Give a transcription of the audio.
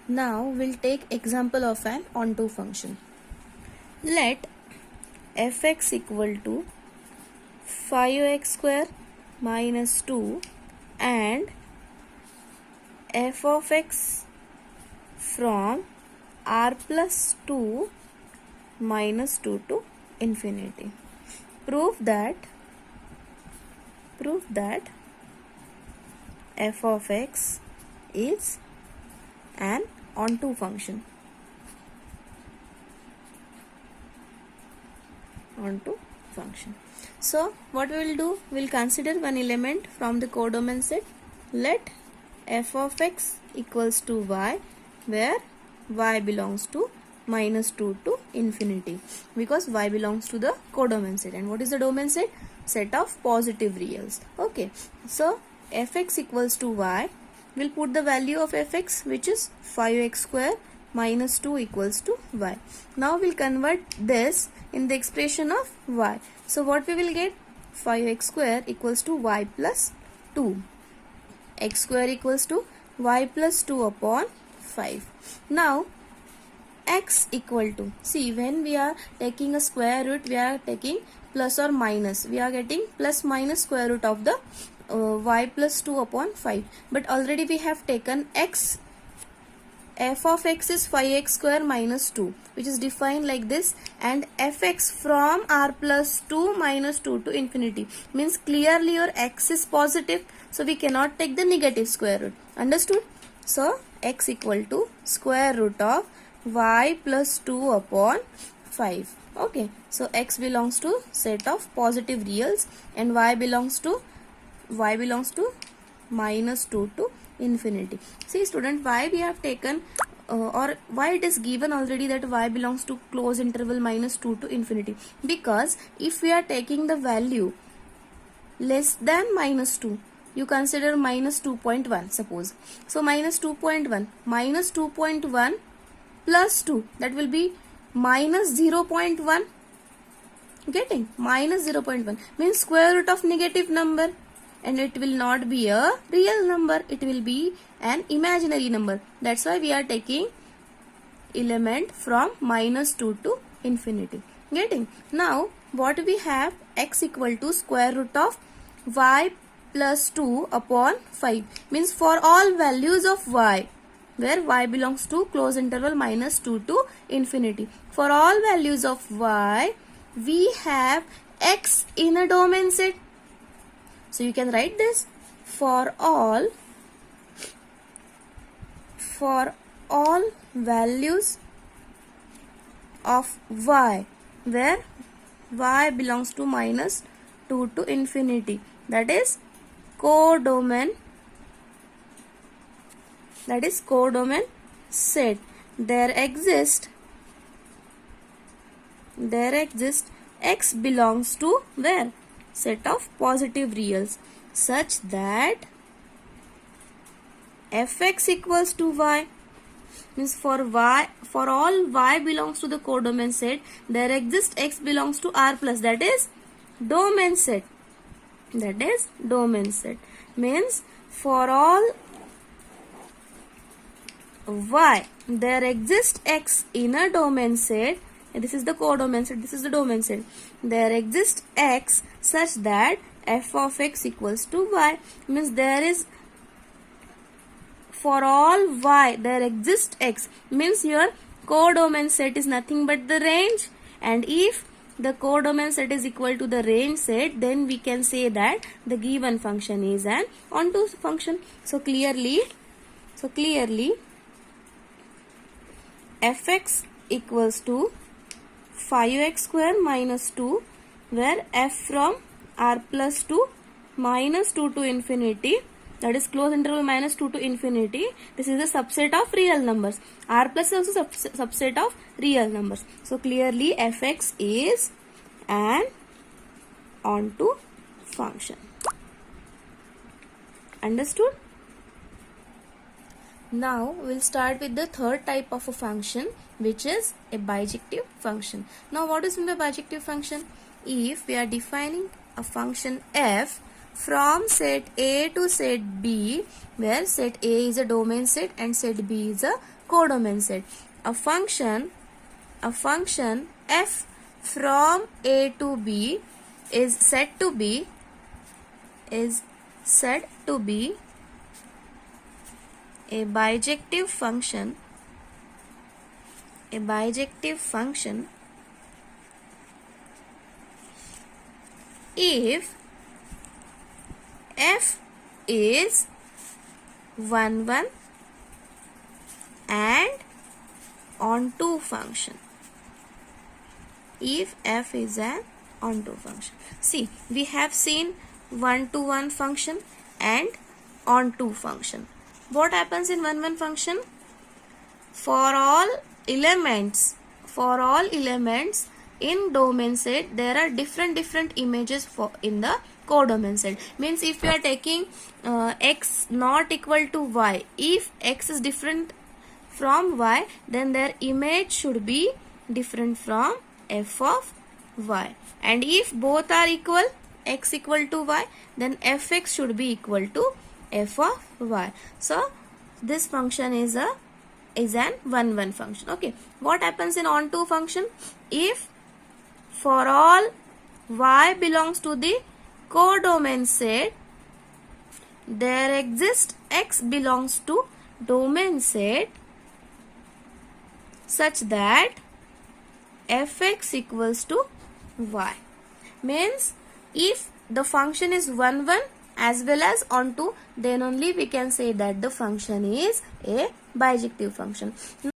Now we'll take example of an onto function. Let fx equal to 5x square minus 2 and f of x from r plus 2 minus 2 to infinity. Prove that f of x is an onto function. So what we will do, we will consider one element from the codomain set. Let f of x equals to y, where y belongs to minus 2 to infinity, because y belongs to the codomain set. And what is the domain set? Set of positive reals. Okay, so fx equals to y, we'll put the value of fx, which is 5x square minus 2 equals to y. Now we'll convert this in the expression of y. So what we will get? 5x square equals to y plus 2. X square equals to y plus 2 upon 5. Now x equal to, see, when we are taking a square root, we are taking plus or minus. We are getting plus minus square root of the y plus 2 upon 5. But already we have taken x. F of x is 5x square minus 2, which is defined like this, and fx from r plus 2 minus 2 to infinity, means clearly your x is positive, so we cannot take the negative square root. Understood? So x equal to square root of y plus 2 upon 5. Okay, so x belongs to set of positive reals and y belongs to minus 2 to infinity. See student, why we have taken or why it is given already that y belongs to close interval minus 2 to infinity? Because if we are taking the value less than minus 2, you consider minus 2.1 suppose. So minus 2.1 plus 2, that will be minus 0.1. Getting? Minus 0.1 means square root of negative number, and it will not be a real number, it will be an imaginary number. That's why we are taking element from minus 2 to infinity. Getting? Now what we have? X equal to square root of y plus 2 upon 5, means for all values of y, where y belongs to close interval minus 2 to infinity, for all values of y, we have x in a domain set. So you can write this: for all values of y, where y belongs to minus 2 to infinity, that is codomain set, there exists x belongs to where? Set of positive reals, such that fx equals to y, means for all y belongs to the codomain set, there exists x belongs to r plus, that is domain set. Means for all y, there exists x in a domain set. This is the codomain set, this is the domain set. There exists x such that f of x equals to y, means there is, for all y there exists x, means your codomain set is nothing but the range. And if the codomain set is equal to the range set, then we can say that the given function is an onto function. So clearly fx equals to 5x square minus 2, where f from r plus 2 minus 2 to infinity, that is close interval minus 2 to infinity, this is a subset of real numbers. R plus is also subset of real numbers. So clearly fx is an onto function. Understood? Now we'll start with the third type of a function, which is a bijective function. Now what is in the bijective function? If we are defining a function f from set A to set B, where set A is a domain set and set B is a codomain set. A function f from a to b is said to be a bijective function if f is 1 1 and onto function. If f is an onto function. See, we have seen 1 to 1 function and onto function. What happens in 1 1 function? For all elements in domain set, there are different images in the codomain set. Means if you are taking x not equal to y, if x is different from y, then their image should be different from f of y. And if both are equal, x equal to y, then fx should be equal to f of y. So this function is an 1 1 function. Okay, what happens in onto function? If for all y belongs to the codomain set, there exists x belongs to domain set such that fx equals to y. Means if the function is 1 1 as well as onto, then only we can say that the function is a bijective function.